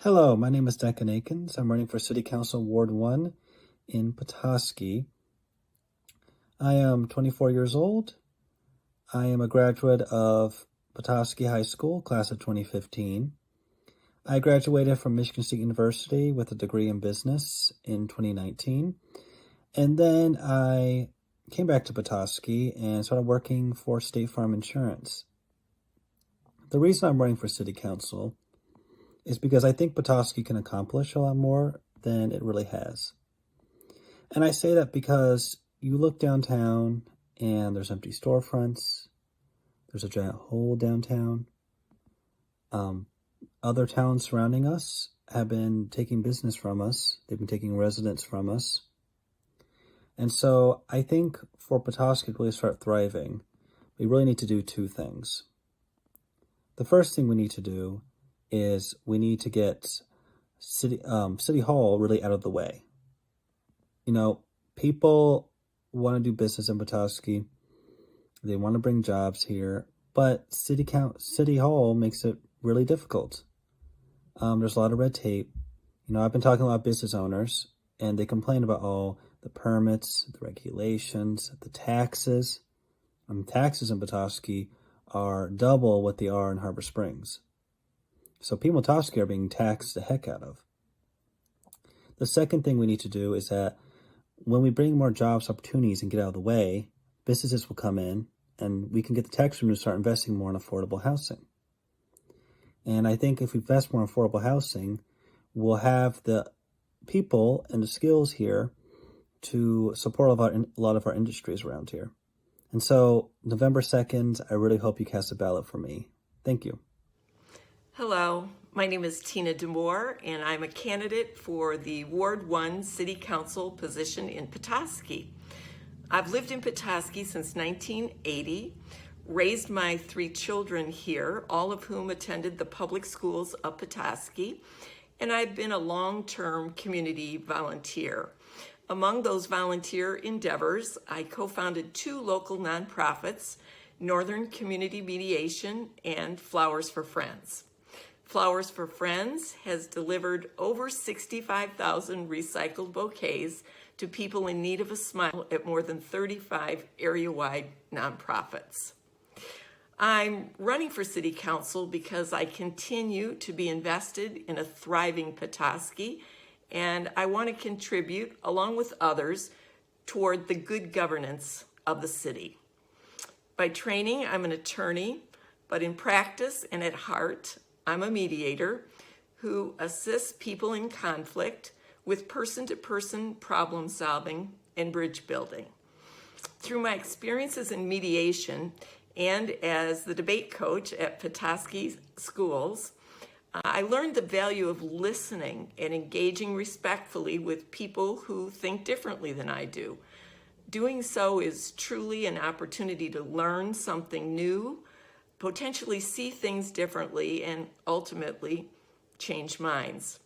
Hello, my name is Duncan Akins. I'm running for City Council Ward 1 in Petoskey. I am 24 years old. I am a graduate of Petoskey High School, class of 2015. I graduated from Michigan State University with a degree in business in 2019. And then I came back to Petoskey and started working for State Farm Insurance. The reason I'm running for City Council is because I think Petoskey can accomplish a lot more than it really has. And I say that because you look downtown and there's empty storefronts, there's a giant hole downtown. Other towns surrounding us have been taking business from us. They've been taking residents from us. And so I think for Petoskey to really start thriving, we really need to do two things. The first thing we need to do is we need to get City Hall really out of the way. You know, people want to do business in Petoskey. They want to bring jobs here, but City Hall makes it really difficult. There's a lot of red tape. You know, I've been talking to a lot of business owners, and they complain about all the permits, the regulations, the taxes. Taxes in Petoskey are double what they are in Harbor Springs. So people in Petoskey are being taxed the heck out of. The second thing we need to do is that when we bring more jobs, opportunities, and get out of the way, businesses will come in and we can get the tax revenue to start investing more in affordable housing. And I think if we invest more in affordable housing, we'll have the people and the skills here to support a lot of our industries around here. And so November 2nd, I really hope you cast a ballot for me. Thank you. Hello, my name is Tina DeMoore, and I'm a candidate for the Ward 1 City Council position in Petoskey. I've lived in Petoskey since 1980, raised my 3 children here, all of whom attended the public schools of Petoskey, and I've been a long-term community volunteer. Among those volunteer endeavors, I co-founded 2 local nonprofits, Northern Community Mediation and Flowers for Friends. Flowers for Friends has delivered over 65,000 recycled bouquets to people in need of a smile at more than 35 area-wide nonprofits. I'm running for City Council because I continue to be invested in a thriving Petoskey, and I want to contribute, along with others, toward the good governance of the city. By training, I'm an attorney, but in practice and at heart, I'm a mediator who assists people in conflict with person-to-person problem solving and bridge building. Through my experiences in mediation and as the debate coach at Petoskey schools, I learned the value of listening and engaging respectfully with people who think differently than I do. Doing so is truly an opportunity to learn something new, potentially see things differently, and ultimately change minds.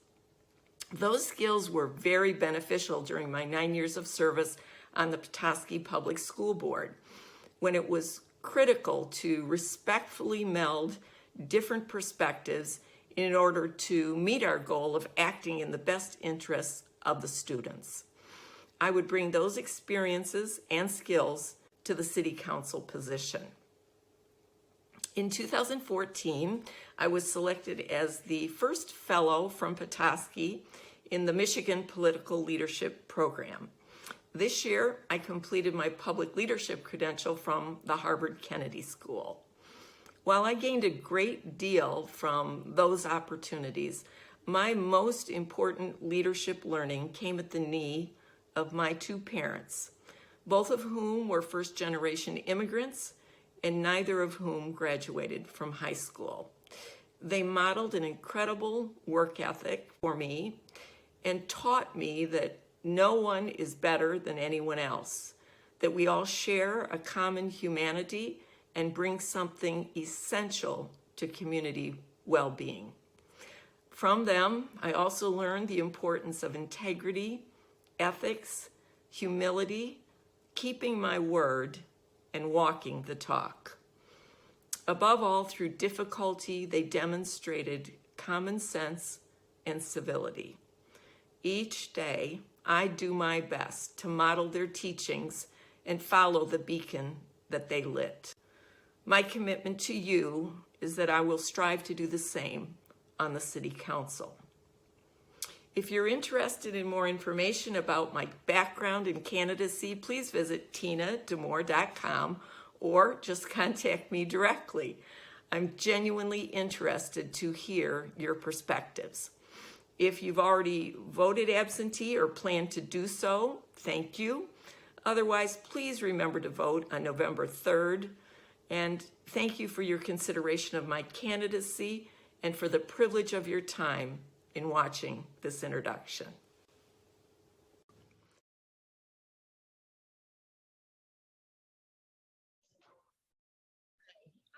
Those skills were very beneficial during my 9 years of service on the Petoskey Public School Board, when it was critical to respectfully meld different perspectives in order to meet our goal of acting in the best interests of the students. I would bring those experiences and skills to the City Council position. In 2014, I was selected as the first fellow from Petoskey in the Michigan Political Leadership Program. This year, I completed my public leadership credential from the Harvard Kennedy School. While I gained a great deal from those opportunities, my most important leadership learning came at the knee of my 2 parents, both of whom were first-generation immigrants and neither of whom graduated from high school. They modeled an incredible work ethic for me and taught me that no one is better than anyone else, that we all share a common humanity and bring something essential to community well-being. From them, I also learned the importance of integrity, ethics, humility, keeping my word, and walking the talk. Above all, through difficulty, they demonstrated common sense, and civility. Each day, I do my best to model their teachings and follow the beacon that they lit. My commitment to you is that I will strive to do the same on the City Council. If you're interested in more information about my background and candidacy, please visit tinademore.com or just contact me directly. I'm genuinely interested to hear your perspectives. If you've already voted absentee or plan to do so, thank you. Otherwise, please remember to vote on November 3rd. And thank you for your consideration of my candidacy and for the privilege of your time in watching this introduction.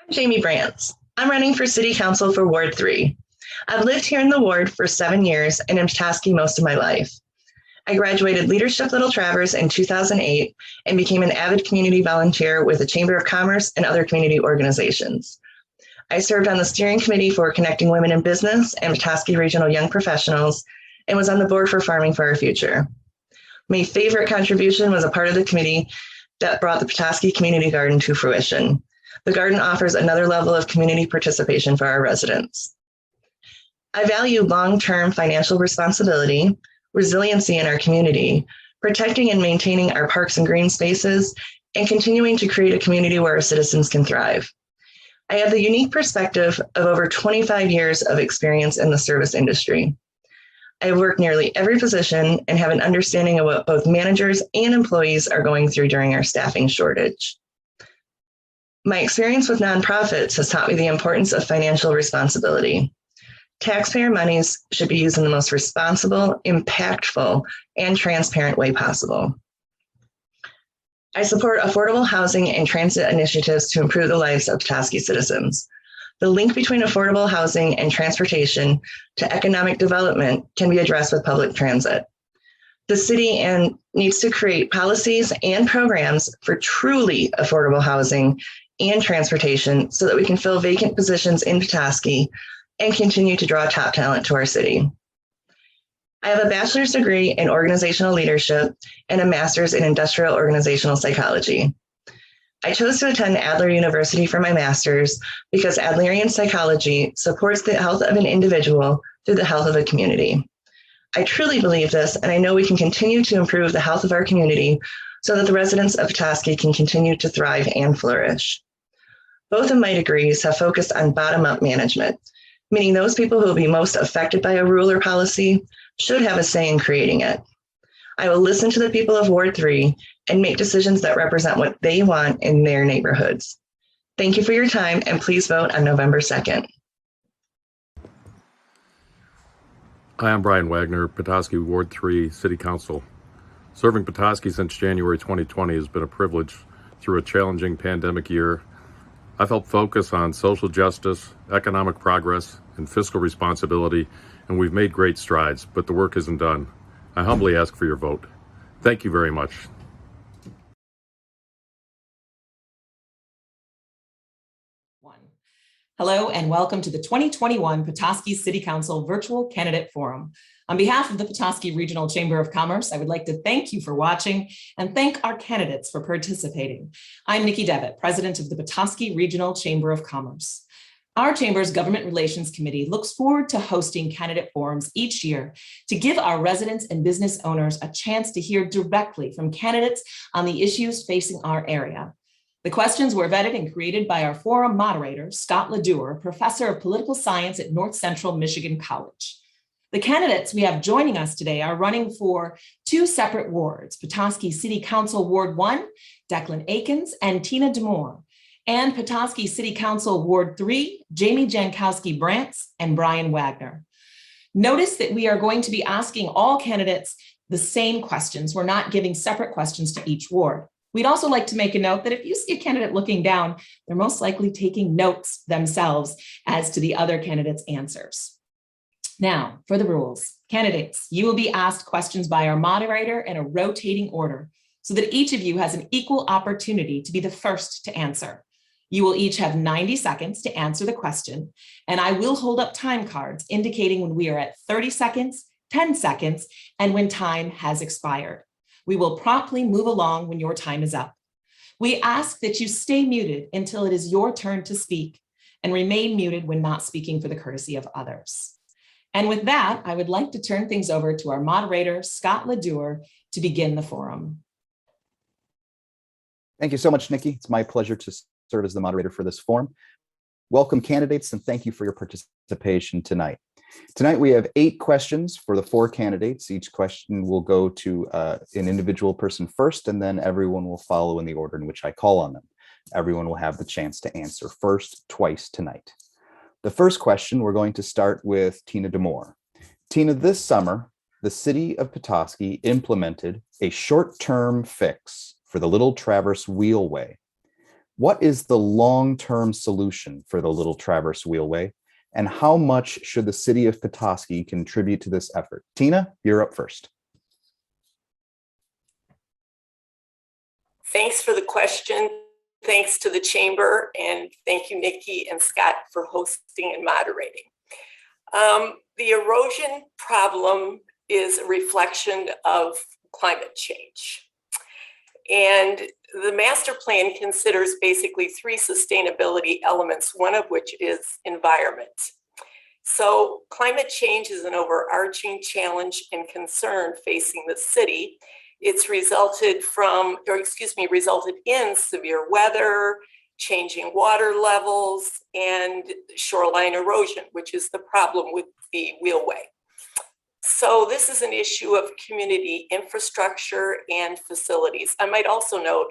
I'm Jamie Brandt. I'm running for City Council for Ward 3. I've lived here in the ward for 7 years and in Petoskey most of my life. I graduated Leadership Little Traverse in 2008 and became an avid community volunteer with the Chamber of Commerce and other community organizations. I served on the steering committee for Connecting Women in Business and Petoskey Regional Young Professionals and was on the board for Farming for Our Future. My favorite contribution was a part of the committee that brought the Petoskey Community Garden to fruition. The garden offers another level of community participation for our residents. I value long-term financial responsibility, resiliency in our community, protecting and maintaining our parks and green spaces, and continuing to create a community where our citizens can thrive. I have the unique perspective of over 25 years of experience in the service industry. I have worked nearly every position and have an understanding of what both managers and employees are going through during our staffing shortage. My experience with nonprofits has taught me the importance of financial responsibility. Taxpayer monies should be used in the most responsible, impactful, and transparent way possible. I support affordable housing and transit initiatives to improve the lives of Petoskey citizens. The link between affordable housing and transportation to economic development can be addressed with public transit. The city needs to create policies and programs for truly affordable housing and transportation so that we can fill vacant positions in Petoskey and continue to draw top talent to our city. I have a bachelor's degree in organizational leadership and a master's in industrial organizational psychology. I chose to attend Adler University for my master's because Adlerian psychology supports the health of an individual through the health of a community. I truly believe this, and I know we can continue to improve the health of our community so that the residents of Petoskey can continue to thrive and flourish. Both of my degrees have focused on bottom-up management, meaning those people who will be most affected by a rule or policy should have a say in creating it. I will listen to the people of Ward 3 and make decisions that represent what they want in their neighborhoods. Thank you for your time, and please vote on November 2nd. Hi, I'm Brian Wagner, Petoskey Ward 3 City Council. Serving Petoskey since January 2020 has been a privilege through a challenging pandemic year. I've helped focus on social justice, economic progress, and fiscal responsibility, and we've made great strides, but the work isn't done. I humbly ask for your vote. Thank you very much. Hello and welcome to the 2021 Petoskey City Council Virtual Candidate Forum. On behalf of the Petoskey Regional Chamber of Commerce, I would like to thank you for watching and thank our candidates for participating. I'm Nikki Devitt, President of the Petoskey Regional Chamber of Commerce. Our Chamber's Government Relations Committee looks forward to hosting candidate forums each year to give our residents and business owners a chance to hear directly from candidates on the issues facing our area. The questions were vetted and created by our forum moderator, Scott Ladure, professor of political science at North Central Michigan College. The candidates we have joining us today are running for two separate wards, Petoskey City Council Ward 1, Duncan Akins and Tina Demore, and Petoskey City Council Ward 3, Jamie Jankowski Brandt and Brian Wagner. Notice that we are going to be asking all candidates the same questions. We're not giving separate questions to each ward. We'd also like to make a note that if you see a candidate looking down, they're most likely taking notes themselves as to the other candidates' answers. Now, for the rules. Candidates, you will be asked questions by our moderator in a rotating order so that each of you has an equal opportunity to be the first to answer. You will each have 90 seconds to answer the question, and I will hold up time cards indicating when we are at 30 seconds, 10 seconds, and when time has expired. We will promptly move along when your time is up. We ask that you stay muted until it is your turn to speak and remain muted when not speaking for the courtesy of others. And with that, I would like to turn things over to our moderator, Scott Ledour, to begin the forum. Thank you so much, Nikki. It's my pleasure to serve as the moderator for this forum. Welcome, candidates, and thank you for your participation tonight. Tonight, we have 8 questions for the 4 candidates. Each question will go to an individual person first, and then everyone will follow in the order in which I call on them. Everyone will have the chance to answer first twice tonight. The first question, we're going to start with Tina Demore. Tina, this summer, the city of Petoskey implemented a short-term fix for the Little Traverse Wheelway. What is the long-term solution for the Little Traverse Wheelway, and how much should the city of Petoskey contribute to this effort? Tina, you're up first. Thanks for the question. Thanks to the Chamber, and thank you, Nikki and Scott, for hosting and moderating. The erosion problem is a reflection of climate change. And the master plan considers basically 3 sustainability elements, one of which is environment. So climate change is an overarching challenge and concern facing the city. It's resulted in severe weather, changing water levels, and shoreline erosion, which is the problem with the Wheelway. So this is an issue of community infrastructure and facilities. I might also note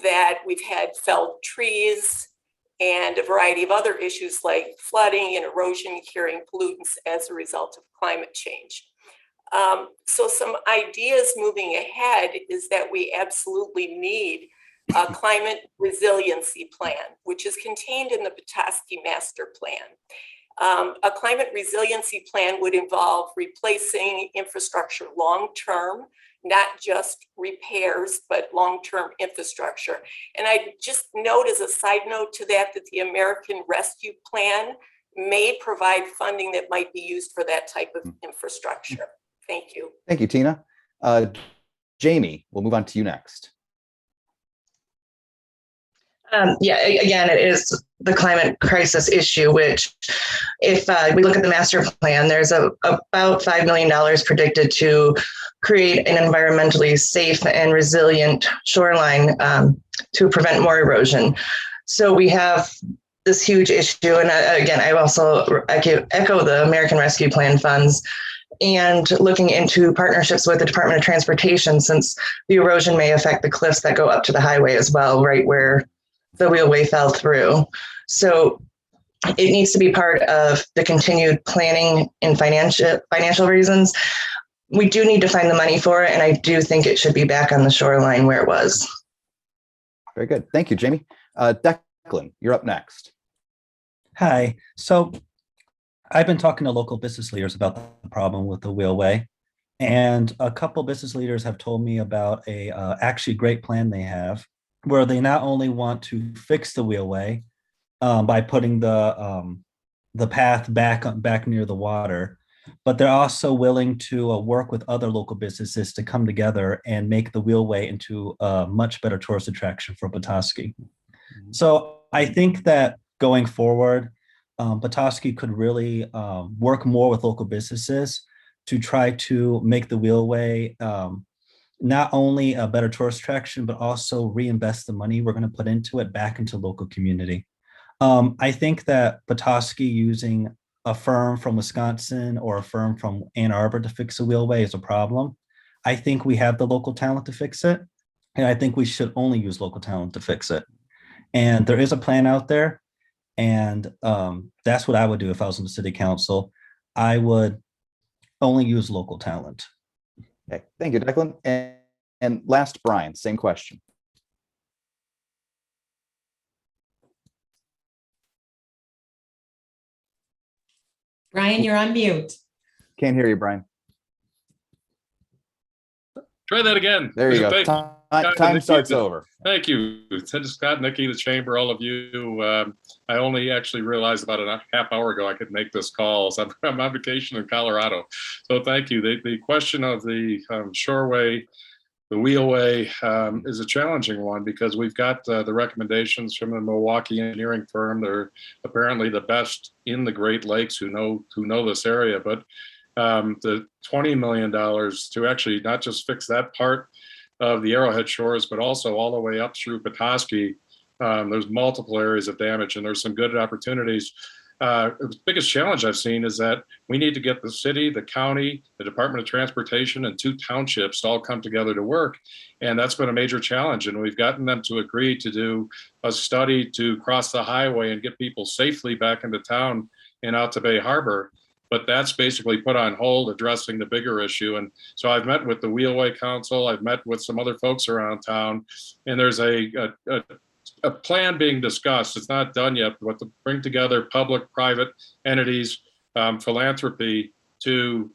that we've had felled trees and a variety of other issues like flooding and erosion carrying pollutants as a result of climate change. So some ideas moving ahead is that we absolutely need a climate resiliency plan, which is contained in the Petoskey Master Plan. A climate resiliency plan would involve replacing infrastructure long-term, not just repairs, but long-term infrastructure. And I just note as a side note to that, that the American Rescue Plan may provide funding that might be used for that type of infrastructure. Thank you. Thank you, Tina. Jamie, we'll move on to you next. Again, it is the climate crisis issue, which if we look at the master plan, there's about $5 million predicted to create an environmentally safe and resilient shoreline to prevent more erosion. So we have this huge issue. And again, I also echo the American Rescue Plan funds and looking into partnerships with the Department of Transportation, since the erosion may affect the cliffs that go up to the highway as well, right where the Wheelway fell through. So it needs to be part of the continued planning and financial reasons. We do need to find the money for it, and I do think it should be back on the shoreline where it was. Very good. Thank you, Jamie. Declan, you're up next. Hi. So I've been talking to local business leaders about the problem with the Wheelway, and a couple business leaders have told me about a actually great plan they have, where they not only want to fix the Wheelway by putting the path back near the water, but they're also willing to work with other local businesses to come together and make the Wheelway into a much better tourist attraction for Petoskey. So I think that going forward, Petoskey could really work more with local businesses to try to make the Wheelway not only a better tourist attraction, but also reinvest the money we're going to put into it back into local community. I think that Petoskey using a firm from Wisconsin or a firm from Ann Arbor to fix a Wheelway is a problem. I think we have the local talent to fix it, and I think we should only use local talent to fix it. And there is a plan out there, and that's what I would do if I was in the city council. I would only use local talent. Okay, thank you, Declan. And last, Brian, same question. Brian, you're on mute. Can't hear you, Brian. Try that again. There you go. Thank Time starts over. Thank you. Scott, Nikki, the chamber, all of you. I only actually realized about a half hour ago I could make this call. So I'm on vacation in Colorado. So thank you. The question of the Shoreway, the Wheelway is a challenging one because we've got the recommendations from the Milwaukee engineering firm. They're apparently the best in the Great Lakes who know this area. But the $20 million to actually not just fix that part of the Arrowhead shores, but also all the way up through Petoskey. There's multiple areas of damage, and there's some good opportunities. The biggest challenge I've seen is that we need to get the city, the county, the Department of Transportation, and 2 townships to all come together to work. And that's been a major challenge. And we've gotten them to agree to do a study to cross the highway and get people safely back into town and out to Bay Harbor. But that's basically put on hold, addressing the bigger issue. And so I've met with the Wheelway Council, I've met with some other folks around town, and there's a plan being discussed. It's not done yet, but to bring together public, private entities, philanthropy to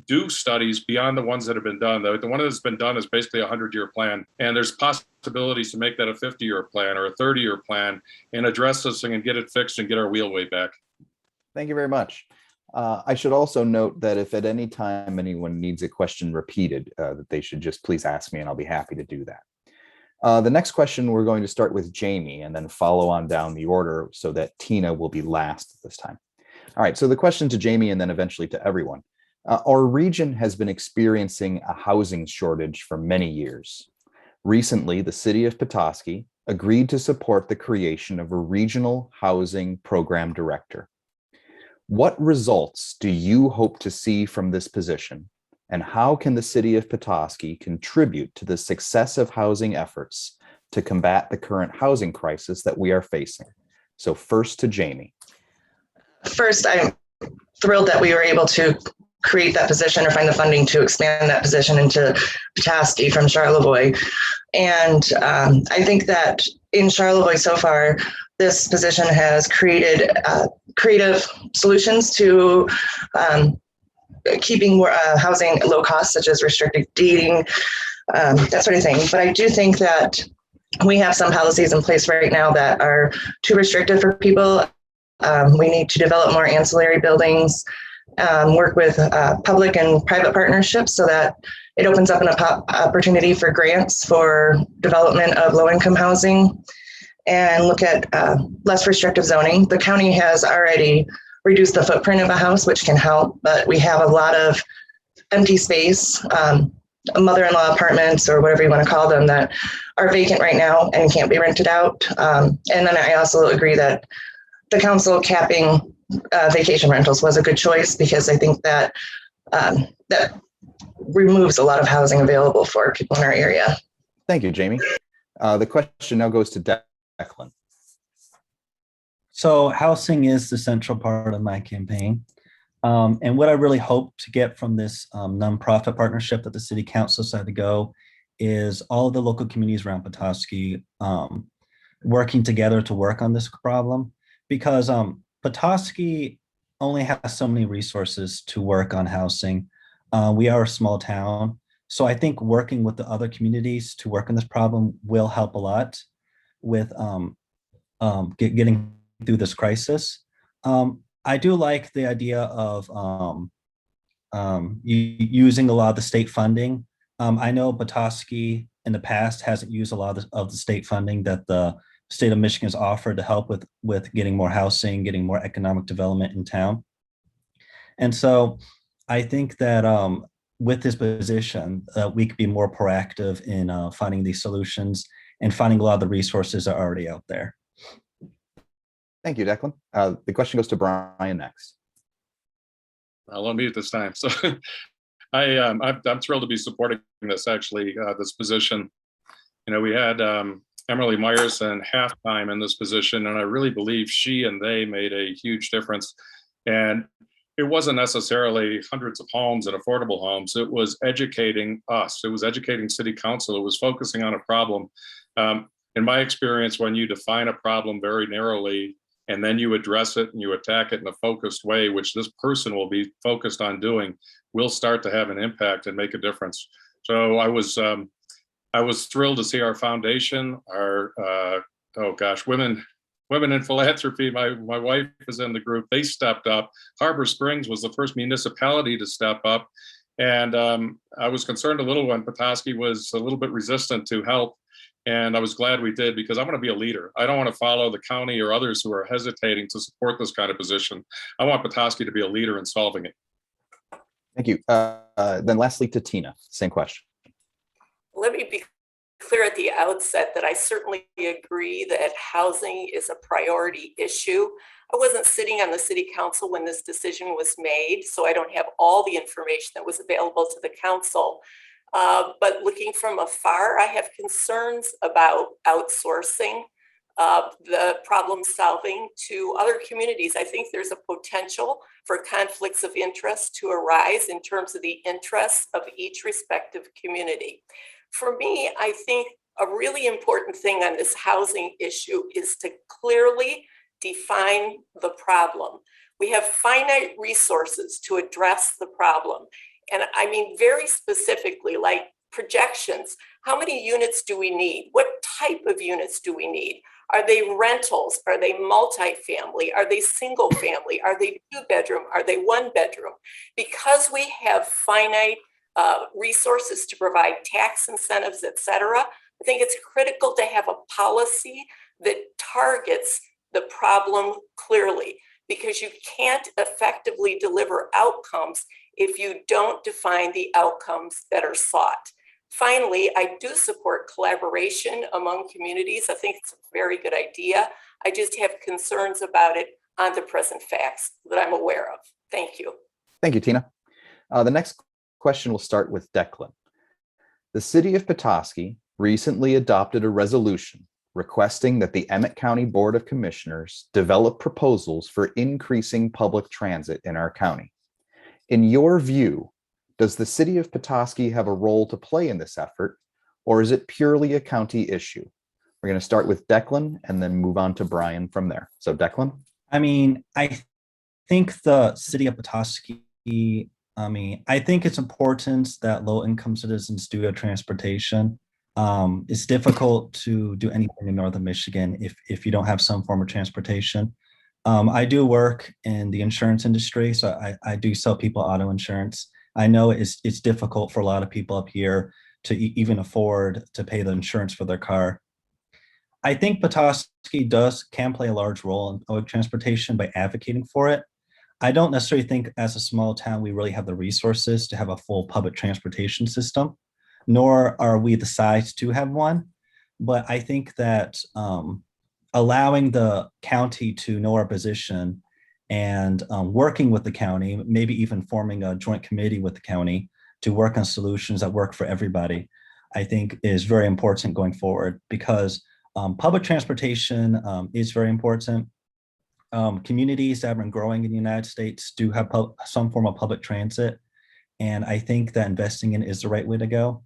do studies beyond the ones that have been done. The one that's been done is basically a 100-year plan. And there's possibilities to make that a 50-year plan or a 30-year plan and address this thing and get it fixed and get our wheelway back. Thank you very much. I should also note that if at any time anyone needs a question repeated, that they should just please ask me and I'll be happy to do that. The next question, we're going to start with Jamie and then follow on down the order so that Tina will be last this time. All right, so the question to Jamie and then eventually to everyone. Our region has been experiencing a housing shortage for many years. Recently, the city of Petoskey agreed to support the creation of a regional housing program director. What results do you hope to see from this position, and how can the city of Petoskey contribute to the success of housing efforts to combat the current housing crisis that we are facing? So first to Jamie. First, I'm thrilled that we were able to create that position or find the funding to expand that position into Petoskey from Charlevoix. And I think that in Charlevoix so far, this position has created creative solutions to keeping housing low cost, such as restricted deeding, that sort of thing. But I do think that we have some policies in place right now that are too restrictive for people. We need to develop more ancillary buildings, work with public and private partnerships so that it opens up an opportunity for grants for development of low-income housing, and look at less restrictive zoning. The county has already reduced the footprint of a house, which can help, but we have a lot of empty space, mother-in-law apartments or whatever you want to call them, that are vacant right now and can't be rented out. And then I also agree that the council capping vacation rentals was a good choice, because I think that that removes a lot of housing available for people in our area. Thank you, Jamie. The question now goes to Declan. So housing is the central part of my campaign. And what I really hope to get from this nonprofit partnership that the city council decided to go is all of the local communities around Petoskey working together to work on this problem, because Petoskey only has so many resources to work on housing. We are a small town. So I think working with the other communities to work on this problem will help a lot with getting through this crisis. I do like the idea of using a lot of the state funding. I know Petoskey in the past hasn't used a lot of the state funding that the state of Michigan has offered to help with getting more housing, getting more economic development in town. And so I think that with this position, we could be more proactive in finding these solutions and finding a lot of the resources that are already out there. Thank you, Declan. The question goes to Brian next. I'll unmute this time. So I'm thrilled to be supporting this, actually, this position. You know, we had Emily Myerson halftime in this position, and I really believe she and they made a huge difference. And it wasn't necessarily hundreds of homes and affordable homes. It was educating us. It was educating city council. It was focusing on a problem. In my experience, when you define a problem very narrowly, and then you address it and you attack it in a focused way, which this person will be focused on doing, will start to have an impact and make a difference. So I was thrilled to see our foundation, our women in philanthropy. My wife is in the group. They stepped up. Harbor Springs was the first municipality to step up, and I was concerned a little when Petoskey was a little bit resistant to help. And I was glad we did, because I want to be a leader. I don't want to follow the county or others who are hesitating to support this kind of position. I want Petoskey to be a leader in solving it. Thank you. Then lastly to Tina, same question. Let me be clear at the outset that I certainly agree that housing is a priority issue. I wasn't sitting on the city council when this decision was made, so I don't have all the information that was available to the council. But looking from afar, I have concerns about outsourcing the problem solving to other communities. I think there's a potential for conflicts of interest to arise in terms of the interests of each respective community. For me, I think a really important thing on this housing issue is to clearly define the problem. We have finite resources to address the problem. And I mean, very specifically, like projections, how many units do we need? What type of units do we need? Are they rentals? Are they multifamily? Are they single family? Are they 2-bedroom? Are they 1-bedroom? Because we have finite resources to provide tax incentives, et cetera, I think it's critical to have a policy that targets the problem clearly, because you can't effectively deliver outcomes if you don't define the outcomes that are sought. Finally, I do support collaboration among communities. I think it's a very good idea. I just have concerns about it on the present facts that I'm aware of. Thank you. Thank you, Tina. The next question will start with Declan. The city of Petoskey recently adopted a resolution requesting that the Emmett County Board of Commissioners develop proposals for increasing public transit in our county. In your view, does the city of Petoskey have a role to play in this effort, or is it purely a county issue? We're going to start with Declan and then move on to Brian from there. So Declan? I mean, I think the city of Petoskey, I think it's important that low-income citizens do have transportation. It's difficult to do anything in Northern Michigan if you don't have some form of transportation. I do work in the insurance industry, so I do sell people auto insurance. I know it's difficult for a lot of people up here to even afford to pay the insurance for their car. I think Petoskey can play a large role in public transportation by advocating for it. I don't necessarily think as a small town we really have the resources to have a full public transportation system, nor are we the size to have one. But I think that allowing the county to know our position and working with the county, maybe even forming a joint committee with the county to work on solutions that work for everybody, I think is very important going forward, because public transportation is very important. Communities that have been growing in the United States do have some form of public transit, and I think that investing in it is the right way to go.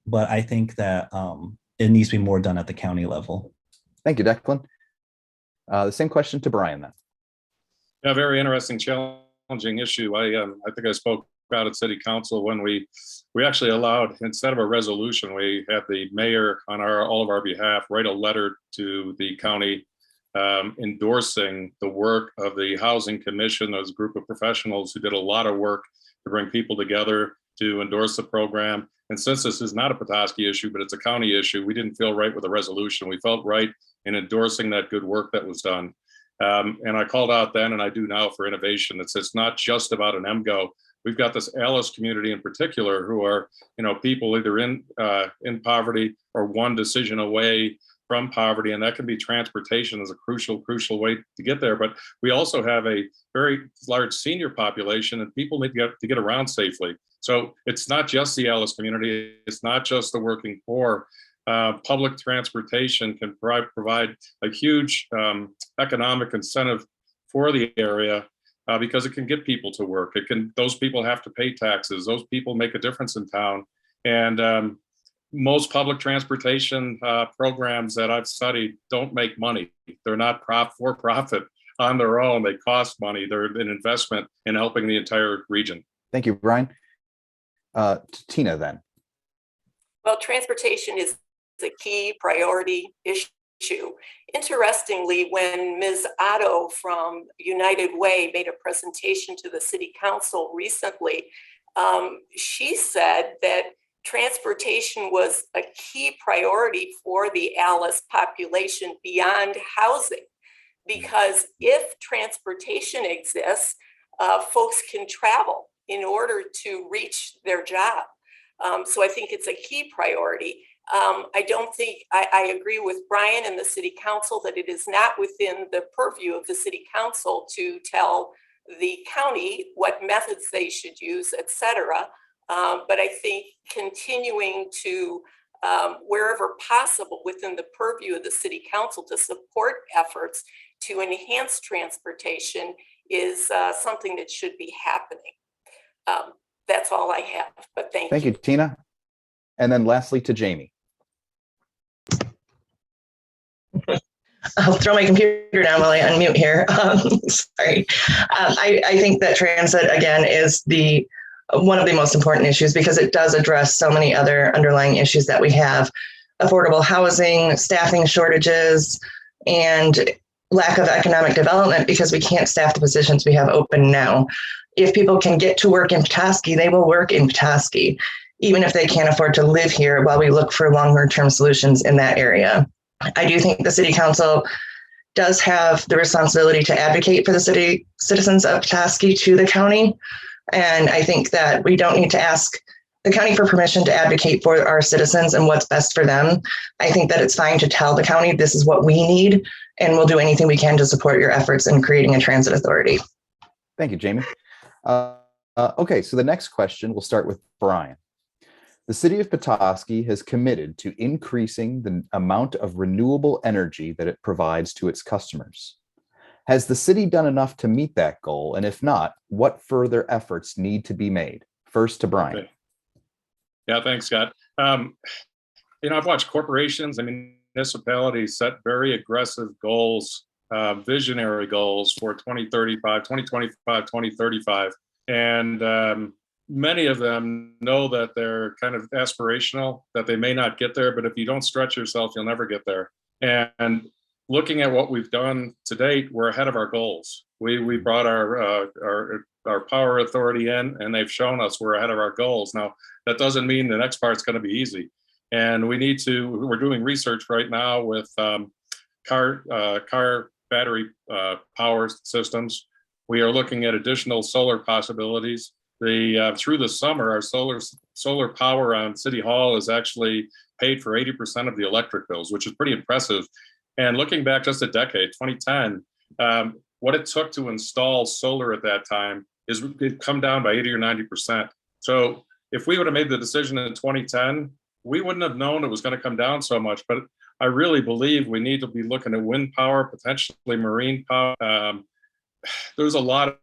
But I think that it needs to be more done at the county level. Thank you, Declan. The same question to Brian then. Yeah, very interesting, challenging issue. I think I spoke about at City Council when we actually allowed, instead of a resolution, we had the mayor on all of our behalf write a letter to the county endorsing the work of the Housing Commission, those group of professionals who did a lot of work to bring people together to endorse the program. And since this is not a Petoskey issue, but it's a county issue, we didn't feel right with the resolution. We felt right in endorsing that good work that was done. And I called out then, and I do now, for innovation. It's not just about an MGO. We've got this ALICE community in particular who are, people either in poverty or one decision away from poverty, and that can be transportation as a crucial way to get there. But we also have a very large senior population, and people need to get around safely. So it's not just the ALICE community, it's not just the working poor. Public transportation can provide a huge economic incentive for the area because it can get people to work. Those people have to pay taxes. Those people make a difference in town. And most public transportation programs that I've studied don't make money. They're not for profit on their own. They cost money. They're an investment in helping the entire region. Thank you, Brian. To Tina then. Well, transportation is a key priority issue. Interestingly, when Ms. Otto from United Way made a presentation to the City Council recently, she said that transportation was a key priority for the Alice population beyond housing, because if transportation exists, folks can travel in order to reach their job. So I think it's a key priority. I don't think, I agree with Brian and the City Council that it is not within the purview of the City Council to tell the county what methods they should use, et cetera. But I think continuing to, wherever possible within the purview of the City Council to support efforts to enhance transportation is something that should be happening. That's all I have, but thank you. Thank you, Tina. And then lastly to Jamie. I'll throw my computer down while I unmute here. Sorry. I think that transit, again, is one of the most important issues because it does address so many other underlying issues that we have. Affordable housing, staffing shortages, and lack of economic development because we can't staff the positions we have open now. If people can get to work in Petoskey, they will work in Petoskey, even if they can't afford to live here while we look for longer term solutions in that area. I do think the City Council does have the responsibility to advocate for the citizens of Petoskey to the county. And I think that we don't need to ask the county for permission to advocate for our citizens and what's best for them. I think that it's fine to tell the county this is what we need, and we'll do anything we can to support your efforts in creating a transit authority. Thank you, Jamie. Okay, so the next question, we'll start with Brian. The city of Petoskey has committed to increasing the amount of renewable energy that it provides to its customers. Has the city done enough to meet that goal? And if not, what further efforts need to be made? First to Brian. Okay. Yeah, thanks, Scott. I've watched corporations and municipalities set very aggressive goals, visionary goals for 2035, 2025, 2035. And many of them know that they're kind of aspirational, that they may not get there, but if you don't stretch yourself, you'll never get there. And looking at what we've done to date, we're ahead of our goals. We brought our power authority in, and they've shown us we're ahead of our goals. Now, that doesn't mean the next part's going to be easy. And we're doing research right now with car battery power systems. We are looking at additional solar possibilities. Through the summer, our solar power on City Hall is actually paid for 80% of the electric bills, which is pretty impressive. And looking back just a decade, 2010, what it took to install solar at that time is it'd come down by 80 or 90%. So if we would have made the decision in 2010, we wouldn't have known it was going to come down so much. But I really believe we need to be looking at wind power, potentially marine power. There's a lot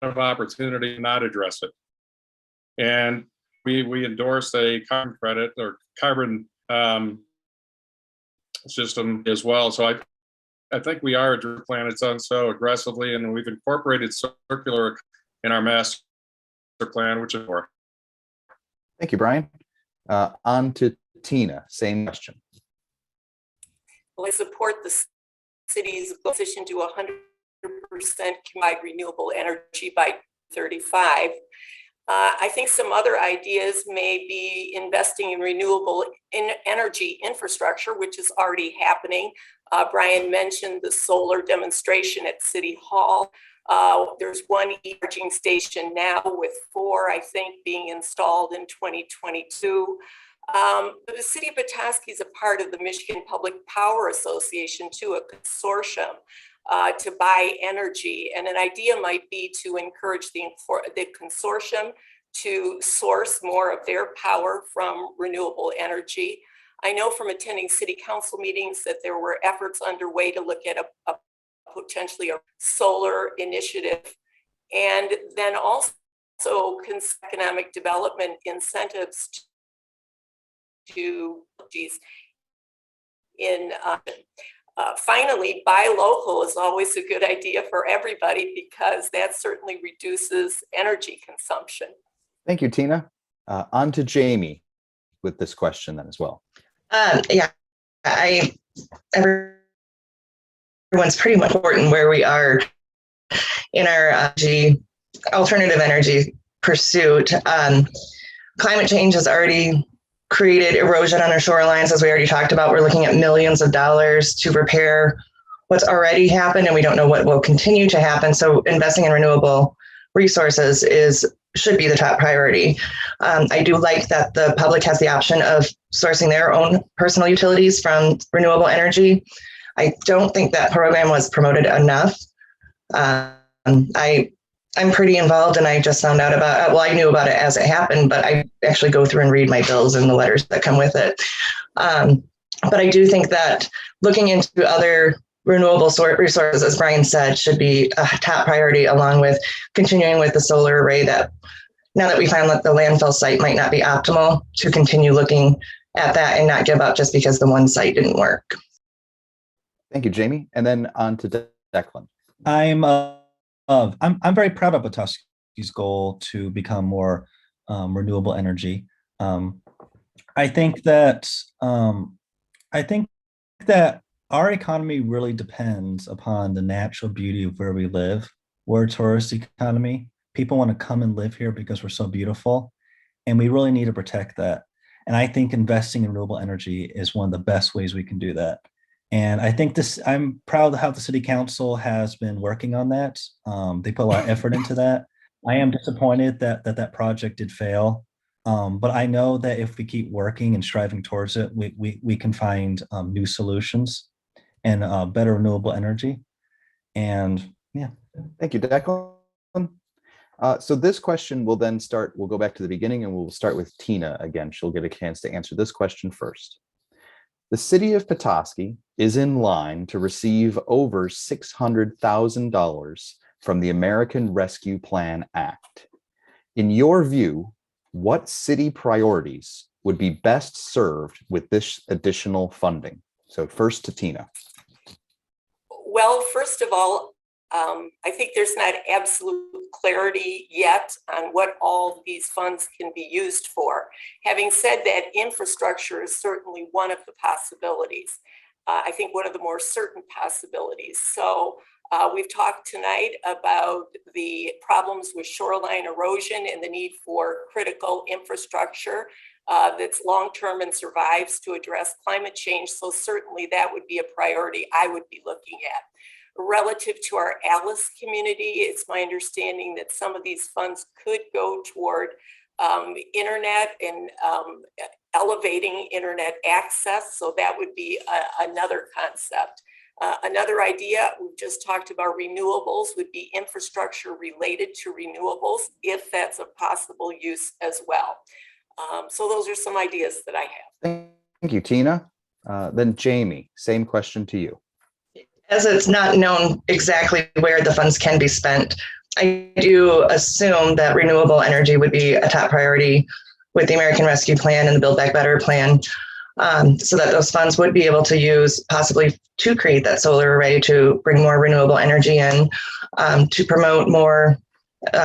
of opportunity to not address it. And we endorse a carbon credit or carbon system as well. So I think we are a plan. It's done so aggressively, and we've incorporated circular in our master plan, which is more. Thank you, Brian. On to Tina, same question. Well, I support the city's position to 100% combined renewable energy by 35. I think some other ideas may be investing in renewable energy infrastructure, which is already happening. Brian mentioned the solar demonstration at City Hall. There's one e-charging station now with 4, I think, being installed in 2022. The city of Petoskey is a part of the Michigan Public Power Association, too, a consortium to buy energy. And an idea might be to encourage the consortium to source more of their power from renewable energy. I know from attending city council meetings that there were efforts underway to look at a potentially a solar initiative, and then also economic development incentives to in finally, buy local is always a good idea for everybody because that certainly reduces energy consumption. Thank you, Tina. On to Jamie. with this question then as well. Yeah, everyone's pretty much important where we are in our alternative energy pursuit. Climate change has already created erosion on our shorelines, as we already talked about. We're looking at millions of dollars to repair what's already happened, and we don't know what will continue to happen. So investing in renewable resources should be the top priority. I do like that the public has the option of sourcing their own personal utilities from renewable energy. I don't think that program was promoted enough. I'm pretty involved, and I just found out about it. Well, I knew about it as it happened, but I actually go through and read my bills and the letters that come with it. But I do think that looking into other renewable resources, as Brian said, should be a top priority, along with continuing with the solar array, that now that we found that the landfill site might not be optimal, to continue looking at that and not give up just because the one site didn't work. Thank you, Jamie. And then on to Declan. I'm very proud of Petoskey's goal to become more renewable energy. I think that our economy really depends upon the natural beauty of where we live. We're a tourist economy. People want to come and live here because we're so beautiful, and we really need to protect that. And I think investing in renewable energy is one of the best ways we can do that. And I think I'm proud of how the city council has been working on that. They put a lot of effort into that. I am disappointed that project did fail. But I know that if we keep working and striving towards it, we can find new solutions and better renewable energy. And yeah. Thank you, Declan. So this question will then we'll go back to the beginning, and we'll start with Tina again. She'll get a chance to answer this question first. The city of Petoskey is in line to receive over $600,000 from the American Rescue Plan Act. In your view, what city priorities would be best served with this additional funding? So first to Tina. Well, first of all, I think there's not absolute clarity yet on what all these funds can be used for. Having said that, infrastructure is certainly one of the possibilities. I think one of the more certain possibilities. So we've talked tonight about the problems with shoreline erosion and the need for critical infrastructure that's long-term and survives to address climate change. So certainly that would be a priority I would be looking at. Relative to our Alice community, it's my understanding that some of these funds could go toward internet and elevating internet access. So that would be another concept. Another idea we've just talked about renewables would be infrastructure related to renewables, if that's a possible use as well. So those are some ideas that I have. Thank you, Tina. Then Jamie, same question to you. As it's not known exactly where the funds can be spent, I do assume that renewable energy would be a top priority with the American Rescue Plan and the Build Back Better plan, so that those funds would be able to use possibly to create that solar array, to bring more renewable energy in, to promote more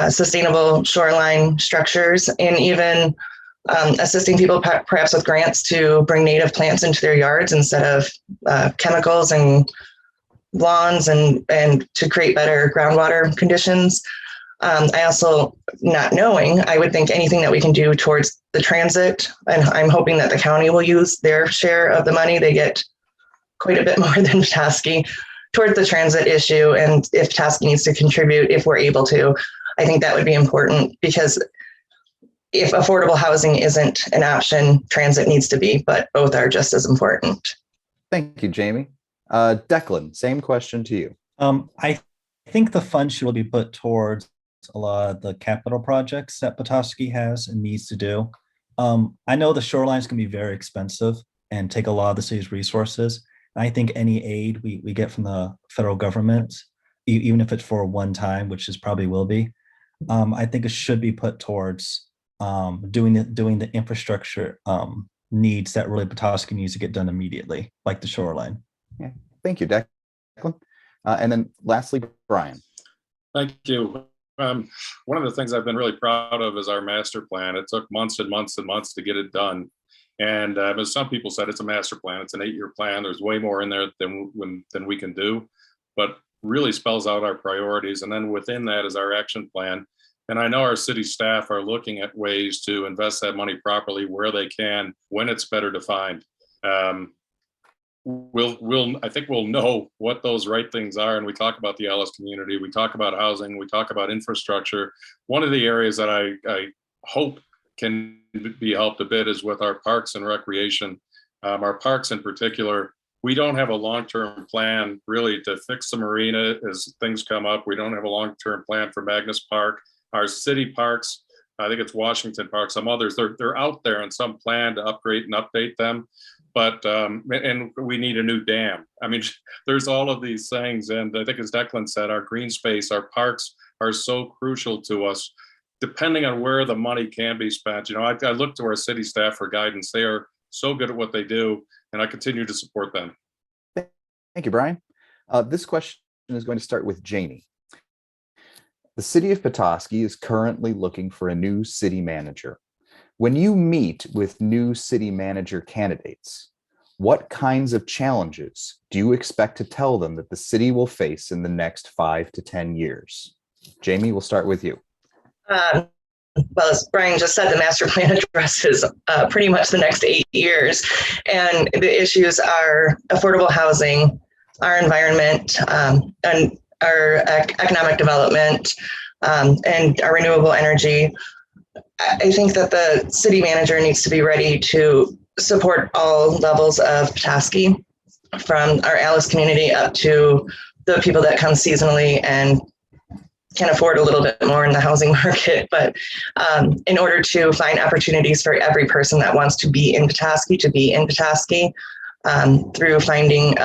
sustainable shoreline structures, and even assisting people perhaps with grants to bring native plants into their yards instead of chemicals and lawns, and to create better groundwater conditions. I also, not knowing, I would think anything that we can do towards the transit, and I'm hoping that the county will use their share of the money. They get quite a bit more than Petoskey towards the transit issue. And if Petoskey needs to contribute, if we're able to, I think that would be important, because if affordable housing isn't an option, transit needs to be, but both are just as important. Thank you, Jamie. Declan, same question to you. I think the funds should be put towards a lot of the capital projects that Petoskey has and needs to do. I know the shorelines can be very expensive and take a lot of the city's resources. And I think any aid we get from the federal government, even if it's for one time, which is probably will be, I think it should be put towards doing the infrastructure needs that really Petoskey needs to get done immediately, like the shoreline. Yeah. Thank you, Declan. And then lastly, Brian. Thank you. One of the things I've been really proud of is our master plan. It took months and months and months to get it done. And as some people said, it's a master plan. It's an 8-year plan. There's way more in there than we can do, but really spells out our priorities. And then within that is our action plan. And I know our city staff are looking at ways to invest that money properly where they can, when it's better defined. I think we'll know what those right things are. And we talk about the Alice community, we talk about housing, we talk about infrastructure. One of the areas that I hope can be helped a bit is with our parks and recreation. Our parks in particular, we don't have a long-term plan really to fix the marina as things come up. We don't have a long-term plan for Magnus Park. Our city parks, I think it's Washington Park, some others, they're out there in some plan to upgrade and update them. But, and we need a new dam. I mean, there's all of these things. And I think as Declan said, our green space, our parks are so crucial to us. Depending on where the money can be spent, I look to our city staff for guidance. They are so good at what they do, and I continue to support them. Thank you, Brian. This question is going to start with Jamie. The city of Petoskey is currently looking for a new city manager. When you meet with new city manager candidates, what kinds of challenges do you expect to tell them that the city will face in the next 5 to 10 years? Jamie, we'll start with you. Well, as Brian just said, the master plan addresses pretty much the next 8 years. And the issues are affordable housing, our environment, and our economic development, and our renewable energy. I think that the city manager needs to be ready to support all levels of Petoskey, from our Alice community up to the people that come seasonally and can afford a little bit more in the housing market. But in order to find opportunities for every person that wants to be in Petoskey, through finding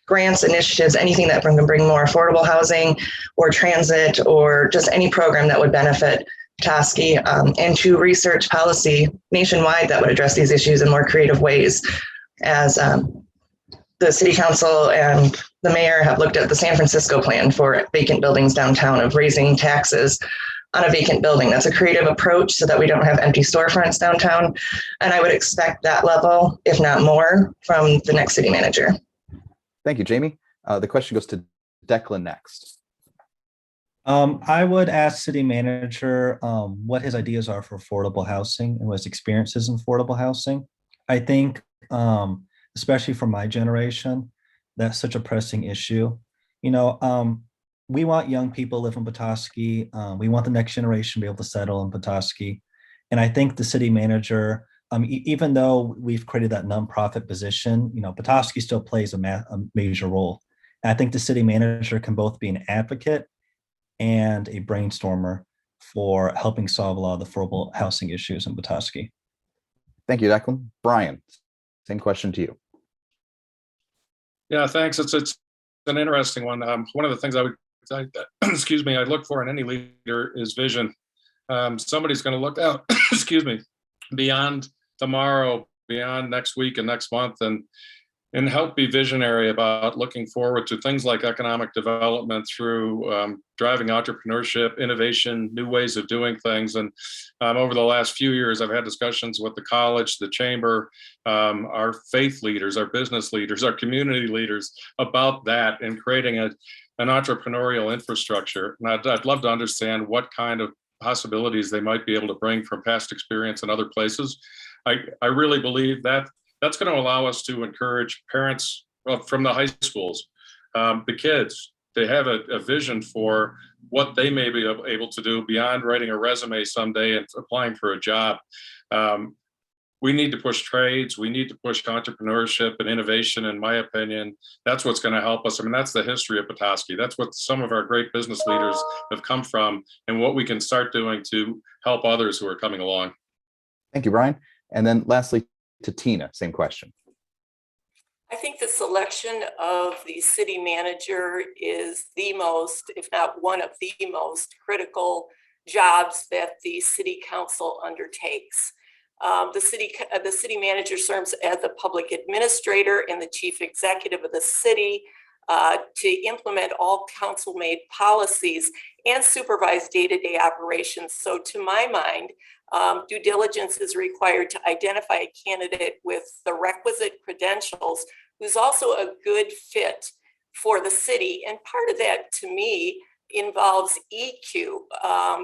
grants, initiatives, anything that can bring more affordable housing or transit or just any program that would benefit Petoskey, and to research policy nationwide that would address these issues in more creative ways. As the city council and the mayor have looked at the San Francisco plan for vacant buildings downtown, of raising taxes on a vacant building. That's a creative approach so that we don't have empty storefronts downtown. And I would expect that level, if not more, from the next city manager. Thank you, Jamie. The question goes to Declan next. I would ask city manager what his ideas are for affordable housing and what his experiences in affordable housing. I think, especially for my generation, that's such a pressing issue. We want young people to live in Petoskey. We want the next generation to be able to settle in Petoskey. And I think the city manager, even though we've created that nonprofit position, Petoskey still plays a major role. And I think the city manager can both be an advocate and a brainstormer for helping solve a lot of the affordable housing issues in Petoskey. Thank you, Declan. Brian, same question to you. Yeah, thanks. It's an interesting one. One of the things I look for in any leader is vision. Somebody's going to look out, beyond tomorrow, beyond next week and next month, and help be visionary about looking forward to things like economic development through driving entrepreneurship, innovation, new ways of doing things. And over the last few years, I've had discussions with the college, the chamber, our faith leaders, our business leaders, our community leaders about that and creating an entrepreneurial infrastructure. And I'd love to understand what kind of possibilities they might be able to bring from past experience in other places. I really believe that that's going to allow us to encourage parents from the high schools, the kids, to have a vision for what they may be able to do beyond writing a resume someday and applying for a job. We need to push trades. We need to push entrepreneurship and innovation. In my opinion, that's what's going to help us. I mean, that's the history of Petoskey. That's what some of our great business leaders have come from, and what we can start doing to help others who are coming along. Thank you, Brian. And then lastly, to Tina, same question. I think the selection of the city manager is the most, if not one of the most critical jobs that the city council undertakes. The city manager serves as the public administrator and the chief executive of the city to implement all council-made policies and supervise day-to-day operations. So to my mind, Due diligence is required to identify a candidate with the requisite credentials who's also a good fit for the city. And part of that, to me, involves EQ,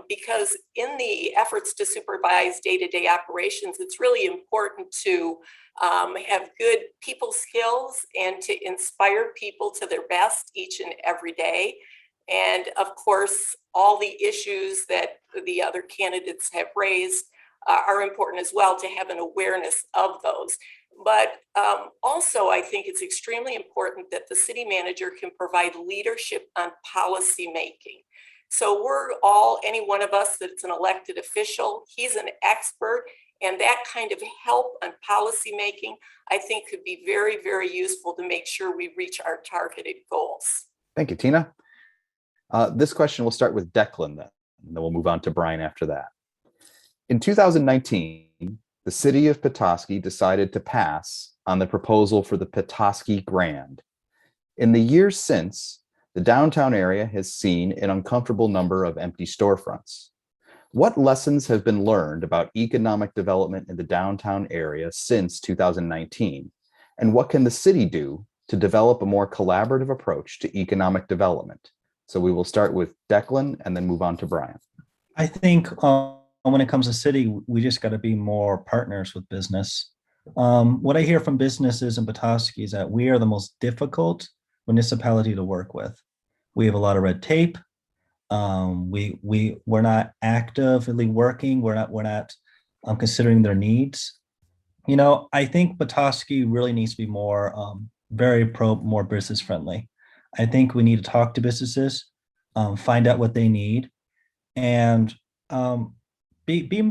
because in the efforts to supervise day-to-day operations, it's really important to have good people skills and to inspire people to their best each and every day. And of course, all the issues that the other candidates have raised are important as well, to have an awareness of those. But also, I think it's extremely important that the city manager can provide leadership on policy making. So we're all, any one of us that's an elected official, he's an expert, and that kind of help on policy making, I think, could be very, very useful to make sure we reach our targeted goals. Thank you, Tina. This question will start with Declan then, and then we'll move on to Brian after that. In 2019, the city of Petoskey decided to pass on the proposal for the Petoskey Grand. In the years since, the downtown area has seen an uncomfortable number of empty storefronts. What lessons have been learned about economic development in the downtown area since 2019? And what can the city do to develop a more collaborative approach to economic development? So we will start with Declan and then move on to Brian. I think when it comes to city, we just got to be more partners with business. What I hear from businesses in Petoskey is that we are the most difficult municipality to work with. We have a lot of red tape. We're not actively working. We're not considering their needs. You know, I think Petoskey really needs to be more more business friendly. I think we need to talk to businesses, find out what they need, and be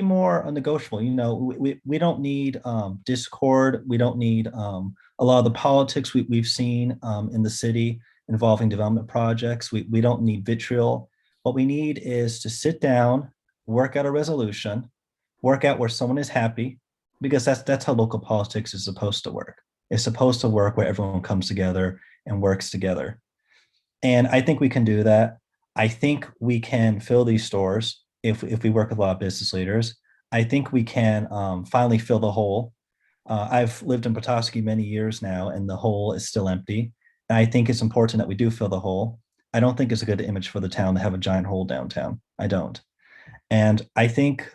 more negotiable. You know, we don't need discord. We don't need a lot of the politics we've seen in the city involving development projects. We don't need vitriol. What we need is to sit down, work out a resolution, work out where someone is happy, because that's how local politics is supposed to work. It's supposed to work where everyone comes together and works together. And I think we can do that. I think we can fill these stores if we work with a lot of business leaders. I think we can finally fill the hole. I've lived in Petoskey many years now, and the hole is still empty. And I think it's important that we do fill the hole. I don't think it's a good image for the town to have a giant hole downtown. I don't. And I think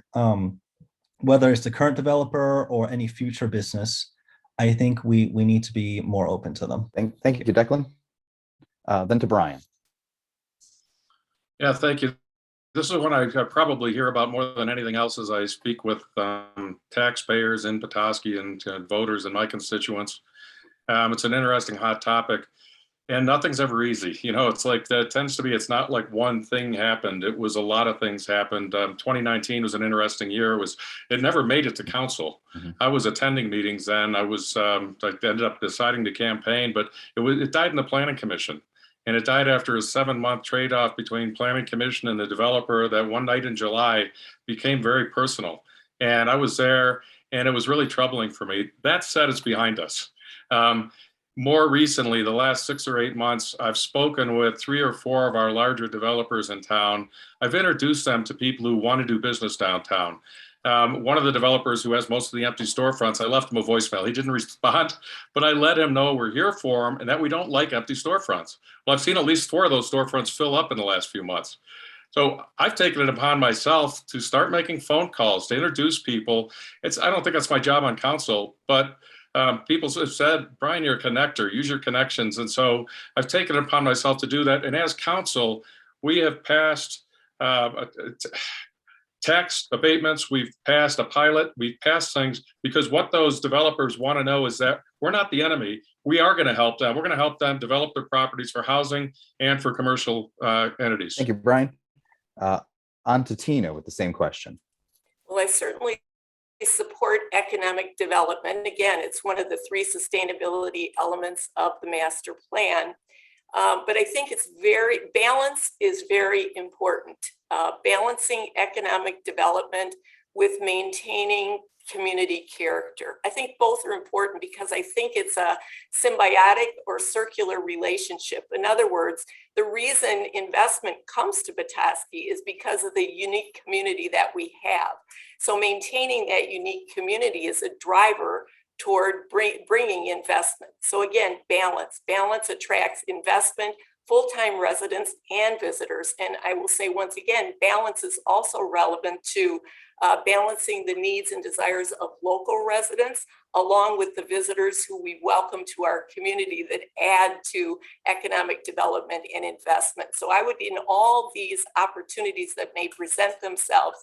whether it's the current developer or any future business, I think we need to be more open to them. Thank you, Declan. Then to Brian. Yeah, thank you. This is one I probably hear about more than anything else as I speak with taxpayers in Petoskey and voters and my constituents. It's an interesting hot topic, and nothing's ever easy. You know, it's like that tends to be, it's not like one thing happened. It was a lot of things happened. 2019 was an interesting year. It never made it to council. Mm-hmm. I was attending meetings then. I ended up deciding to campaign, but it died in the planning commission. And it died after a 7-month trade-off between planning commission and the developer that one night in July became very personal. And I was there, and it was really troubling for me. That said, it's behind us. More recently, the last 6 or 8 months, I've spoken with 3 or 4 of our larger developers in town. I've introduced them to people who want to do business downtown. One of the developers who has most of the empty storefronts, I left him a voicemail. He didn't respond, but I let him know we're here for him and that we don't like empty storefronts. Well, I've seen at least 4 of those storefronts fill up in the last few months. So I've taken it upon myself to start making phone calls, to introduce people. I don't think that's my job on council, but people have said, Brian, you're a connector, use your connections. And so I've taken it upon myself to do that. And as council, we have passed tax abatements, we've passed a pilot, we've passed things, because what those developers want to know is that we're not the enemy. We are going to help them. We're going to help them develop their properties for housing and for commercial entities. Thank you, Brian. On to Tina with the same question. Well, I certainly support economic development. Again, it's one of the 3 sustainability elements of the master plan. But I think balance is very important. Balancing economic development with maintaining community character. I think both are important because I think it's a symbiotic or circular relationship. In other words, the reason investment comes to Petoskey is because of the unique community that we have. So maintaining that unique community is a driver toward bringing investment. So again, balance. Balance attracts investment, full-time residents, and visitors. And I will say once again, balance is also relevant to balancing the needs and desires of local residents, along with the visitors who we welcome to our community that add to economic development and investment. So I would, in all these opportunities that may present themselves,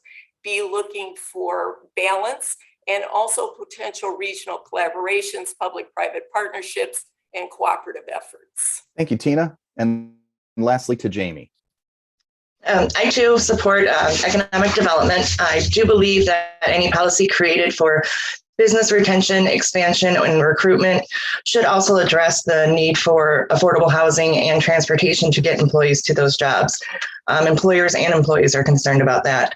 be looking for balance and also potential regional collaborations, public-private partnerships, and cooperative efforts. Thank you, Tina. And lastly, to Jamie. I too support economic development. I do believe that any policy created for business retention, expansion, and recruitment should also address the need for affordable housing and transportation to get employees to those jobs. Employers and employees are concerned about that.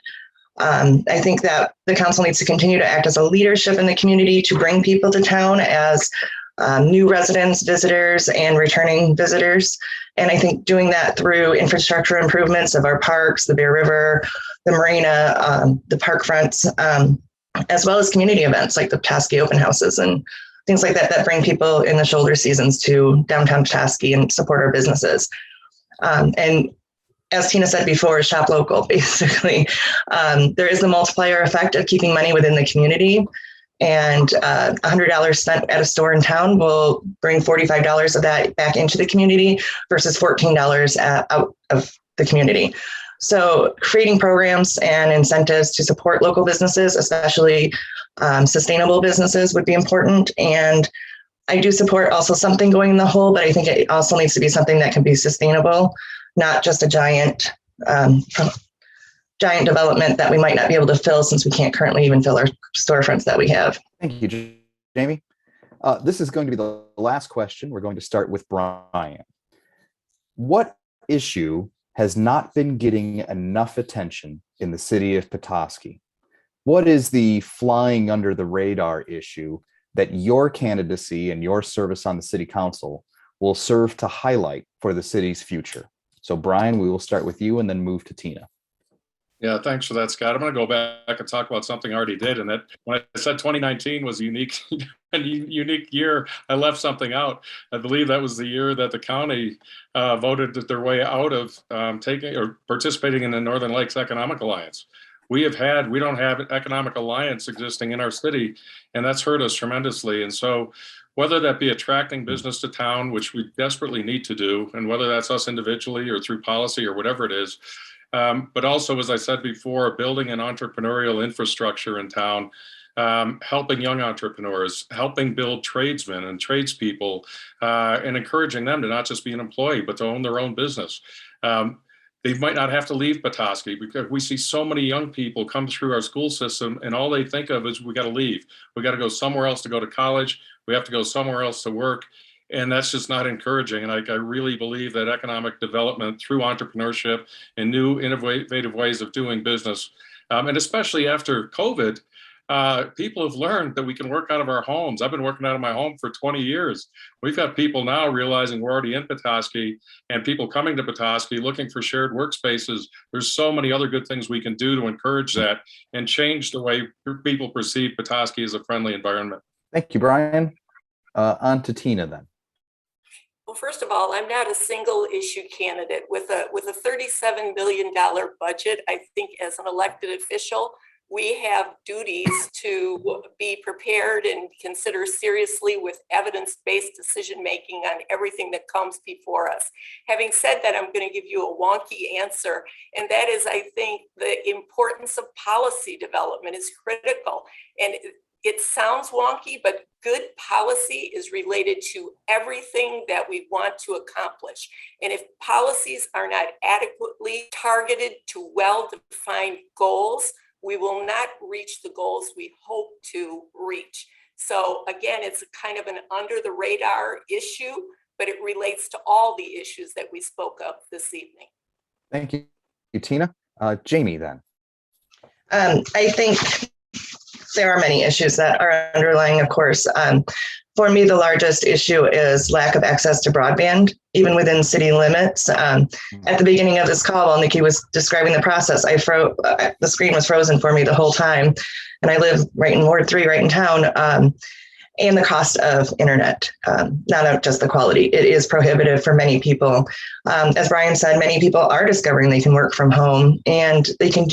I think that the council needs to continue to act as a leadership in the community to bring people to town as new residents, visitors, and returning visitors. And I think doing that through infrastructure improvements of our parks, the Bear River, the marina, the park fronts, as well as community events like the Petoskey open houses and things like that, that bring people in the shoulder seasons to downtown Petoskey and support our businesses. And as Tina said before, shop local, basically. There is the multiplier effect of keeping money within the community. And $100 spent at a store in town will bring $45 of that back into the community versus $14 out of the community. So creating programs and incentives to support local businesses, especially sustainable businesses, would be important. And I do support also something going in the hole, but I think it also needs to be something that can be sustainable, not just a giant development that we might not be able to fill since we can't currently even fill our storefronts that we have. Thank you, Jamie. This is going to be the last question. We're going to start with Brian. What issue has not been getting enough attention in the city of Petoskey? What is the flying under the radar issue that your candidacy and your service on the city council will serve to highlight for the city's future? So Brian, we will start with you and then move to Tina. Yeah, thanks for that, Scott. I'm going to go back and talk about something I already did. And that when I said 2019 was a unique year, I left something out. I believe that was the year that the county voted their way out of taking or participating in the Northern Lakes Economic Alliance. We don't have an economic alliance existing in our city, and that's hurt us tremendously. And so whether that be attracting business to town, which we desperately need to do, and whether that's us individually or through policy or whatever it is, but also, as I said before, building an entrepreneurial infrastructure in town, helping young entrepreneurs, helping build tradesmen and tradespeople, and encouraging them to not just be an employee, but to own their own business. They might not have to leave Petoskey because we see so many young people come through our school system and all they think of is we got to leave. We got to go somewhere else to go to college. We have to go somewhere else to work. And that's just not encouraging. And I really believe that economic development through entrepreneurship and new innovative ways of doing business, and especially after COVID, people have learned that we can work out of our homes. I've been working out of my home for 20 years. We've got people now realizing we're already in Petoskey and people coming to Petoskey looking for shared workspaces. There's so many other good things we can do to encourage that and change the way people perceive Petoskey as a friendly environment. Thank you, Brian. On to Tina then. Well, first of all, I'm not a single issue candidate with a $37 million budget. I think as an elected official, we have duties to be prepared and consider seriously with evidence-based decision-making on everything that comes before us. Having said that, I'm going to give you a wonky answer, and that is, I think the importance of policy development is critical. And it sounds wonky, but good policy is related to everything that we want to accomplish. And if policies are not adequately targeted to well-defined goals, we will not reach the goals we hope to reach. So again, it's kind of an under the radar issue, but it relates to all the issues that we spoke of this evening. Thank you, Tina. Jamie then. I think there are many issues that are underlying, of course. For me, the largest issue is lack of access to broadband, even within city limits. At the beginning of this call, while Nikki was describing the process, the screen was frozen for me the whole time. And I live right in Ward 3, right in town. And the cost of internet, not just the quality. It is prohibitive for many people. As Brian said, many people are discovering they can work from home, and they can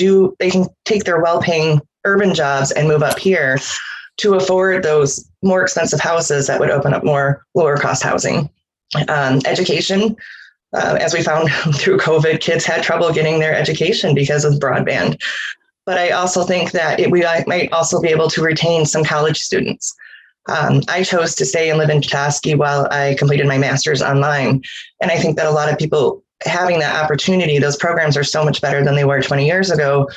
take their well-paying urban jobs and move up here to afford those more expensive houses that would open up more lower cost housing. Education, as we found through COVID, kids had trouble getting their education because of broadband. But I also think that we might also be able to retain some college students. I chose to stay and live in Petoskey while I completed my master's online. And I think that a lot of people having that opportunity, those programs are so much better than they were 20 years ago,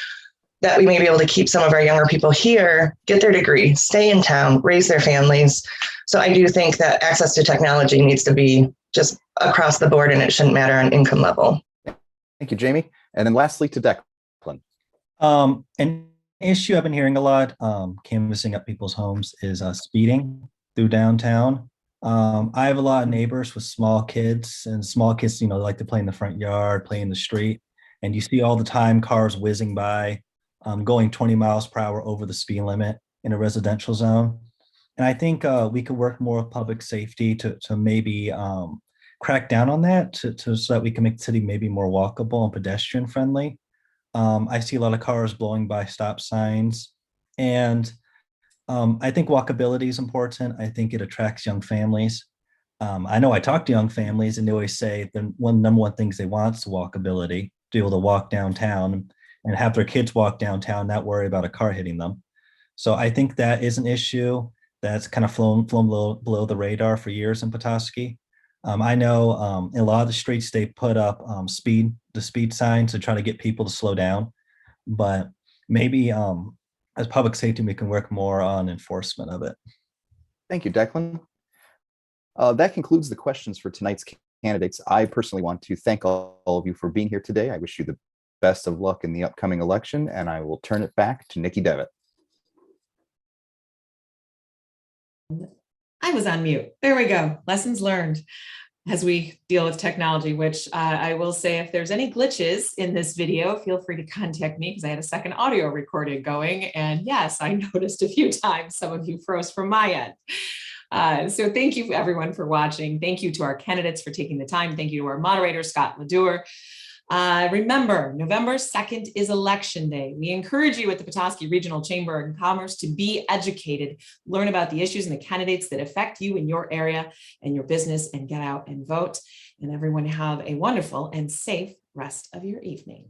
that we may be able to keep some of our younger people here, get their degree, stay in town, raise their families. So I do think that access to technology needs to be just across the board, and it shouldn't matter on income level. Thank you, Jamie. And then lastly to Declan. An issue I've been hearing a lot, canvassing up people's homes, is speeding through downtown. I have a lot of neighbors with small kids, and small kids, like to play in the front yard, play in the street. And you see all the time cars whizzing by, going 20 miles per hour over the speed limit in a residential zone. And I think we could work more with public safety to maybe crack down on that so that we can make the city maybe more walkable and pedestrian friendly. I see a lot of cars blowing by stop signs, and I think walkability is important. I think it attracts young families. I know I talk to young families, and they always say the number one things they want is walkability, to be able to walk downtown and have their kids walk downtown, not worry about a car hitting them. So I think that is an issue that's kind of flown below the radar for years in Petoskey. I know in a lot of the streets they put up the speed signs to try to get people to slow down, but maybe as public safety we can work more on enforcement of it. Thank you, Declan. That concludes the questions for tonight's candidates. I personally want to thank all of you for being here today. I wish you the best of luck in the upcoming election, and I will turn it back to Nikki Devitt. I was on mute. There we go. Lessons learned as we deal with technology, which I will say, if there's any glitches in this video, feel free to contact me, because I had a second audio recording going. And yes, I noticed a few times some of you froze from my end. So thank you everyone for watching. Thank you to our candidates for taking the time. Thank you to our moderator, Scott Ledour. Remember, November 2nd is Election Day. We encourage you at the Petoskey Regional Chamber of Commerce to be educated, learn about the issues and the candidates that affect you in your area and your business, and get out and vote. And everyone have a wonderful and safe rest of your evening.